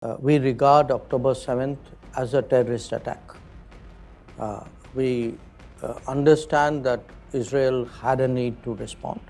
We regard October 7th as a terrorist attack. We understand that Israel had a need to respond.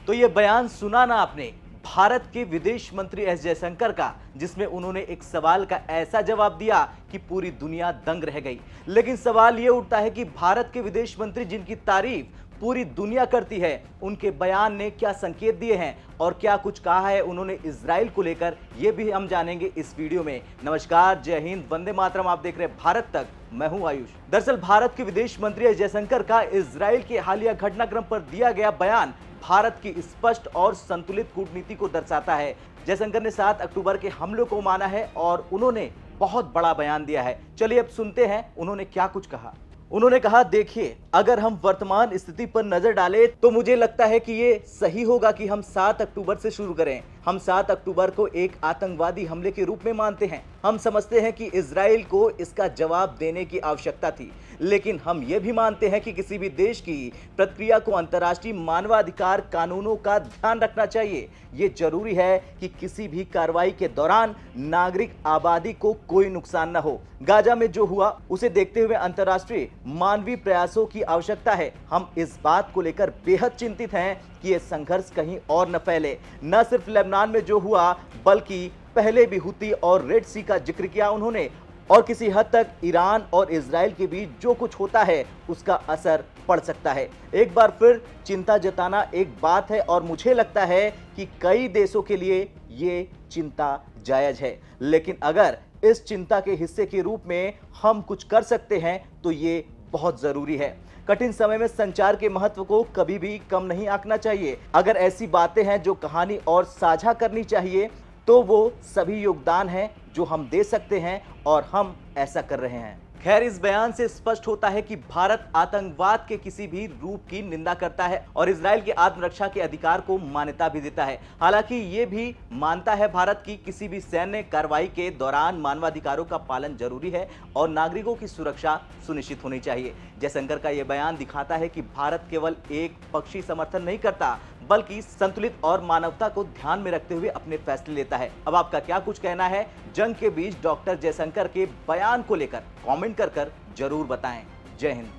तो ये बयान सुना ना आपने भारत के विदेश मंत्री एस जयशंकर का, जिसमें उन्होंने एक सवाल का ऐसा जवाब दिया कि पूरी दुनिया दंग रह गई। लेकिन सवाल ये उठता है कि भारत के विदेश मंत्री जिनकी तारीफ पूरी दुनिया करती है, उनके बयान ने क्या संकेत दिए हैं और क्या कुछ कहा है उन्होंने इजराइल को लेकर, ये भी हम जानेंगे इस वीडियो में। नमस्कार, जय हिंद, वंदे मातरम। आप देख रहे हैं भारत तक, मैं हूं आयुष। दरअसल भारत के विदेश मंत्री एस जयशंकर का इजराइल के हालिया घटनाक्रम पर दिया गया बयान भारत की स्पष्ट और संतुलित कूटनीति को दर्शाता है। जयशंकर ने 7 अक्टूबर के हमलों को माना है और उन्होंने बहुत बड़ा बयान दिया है। चलिए अब सुनते हैं उन्होंने क्या कुछ कहा। उन्होंने कहा, देखिए, अगर हम वर्तमान स्थिति पर नजर डालें तो मुझे लगता है कि ये सही होगा कि हम 7 अक्टूबर से शुरू करें। हम 7 अक्टूबर को एक आतंकवादी हमले के रूप में मानते हैं। हम समझते हैं कि इजराइल को इसका जवाब देने की आवश्यकता थी, लेकिन हम ये भी मानते हैं कि किसी भी देश की प्रतिक्रिया को अंतर्राष्ट्रीय मानवाधिकार कानूनों का ध्यान रखना चाहिए। ये जरूरी है कि किसी भी कार्रवाई के दौरान नागरिक आबादी को कोई नुकसान न हो। गाजा में जो हुआ उसे देखते हुए अंतर्राष्ट्रीय मानवीय प्रयासों की आवश्यकता है। हम इस बात को लेकर बेहद चिंतित हैं कि यह संघर्ष कहीं और न फैले। न सिर्फ लेबनान में जो हुआ, बल्कि पहले भी हुती और रेड सी का जिक्र किया उन्होंने, और किसी हद तक ईरान और इजराइल के बीच जो कुछ होता है उसका असर पड़ सकता है। एक बार फिर चिंता जताना एक बात है और मुझे लगता है कि कई देशों के लिए ये चिंता जायज है, लेकिन अगर इस चिंता के हिस्से के रूप में हम कुछ कर सकते हैं तो ये बहुत जरूरी है। कठिन समय में संचार के महत्व को कभी भी कम नहीं आंकना चाहिए। अगर ऐसी बातें हैं जो कहानी और साझा करनी चाहिए तो वो सभी योगदान हैं जो हम दे सकते हैं और हम ऐसा कर रहे हैं। खैर, इस बयान से स्पष्ट होता है कि भारत आतंकवाद के किसी भी रूप की निंदा करता है और इजराइल के आत्मरक्षा के अधिकार को मान्यता भी देता है। हालांकि ये भी मानता है भारत की किसी भी सैन्य कार्रवाई के दौरान मानवाधिकारों का पालन जरूरी है और नागरिकों की सुरक्षा सुनिश्चित होनी चाहिए। जयशंकर का यह बयान दिखाता है कि भारत केवल एक पक्षी समर्थन नहीं करता, बल्कि संतुलित और मानवता को ध्यान में रखते हुए अपने फैसले लेता है। अब आपका क्या कुछ कहना है जंग के बीच डॉक्टर जयशंकर के बयान को लेकर? कमेंट कर जरूर बताएं। जय हिंद।